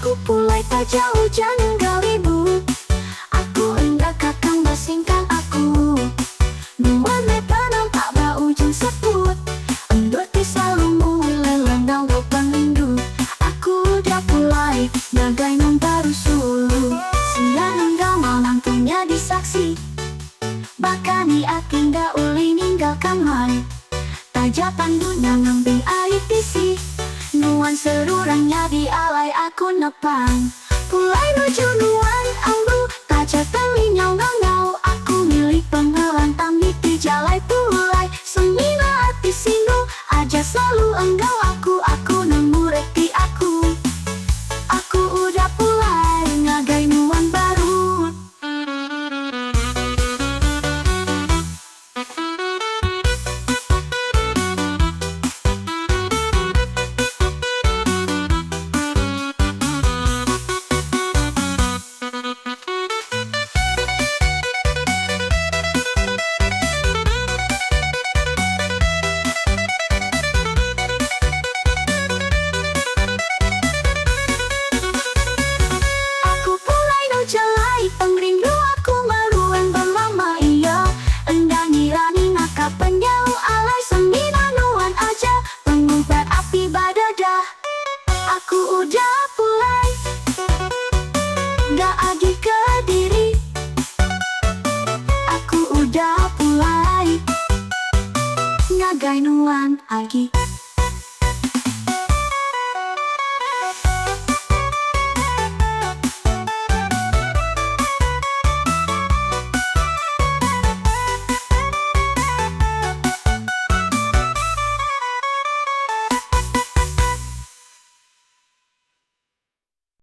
Aku pulai tak jauh jangan kau ribut. Aku hendak kakang basingkan aku. Nuan metanam tak berujung seput. Endut selalu lelenang kau pengendut. Aku udah pulai nagai nun baru sulu. Sian enggak malang tunya disaksi. Bahkan iakin dah uli ninggalkan mai. Tajapan dunia ngambing air tisi. Nuan serurangnya di alai aku nepang. Pulai nuju nuan ambu. Tajat telinyau ngau. Aku milik penghalang tamit di jalai pulai. Semina hati singgu. Aja selalu enggau aku nemu reti aku. Aku udah pulai ngagai nuan baru. Jalai pengrindu aku maruan berlama iya. Endang irani ngaka penyau alai sembilan nuan aja. Pengumpat api badadah. Aku udah pulai gak adi ke diri. Aku udah pulai ngagai nuan agi.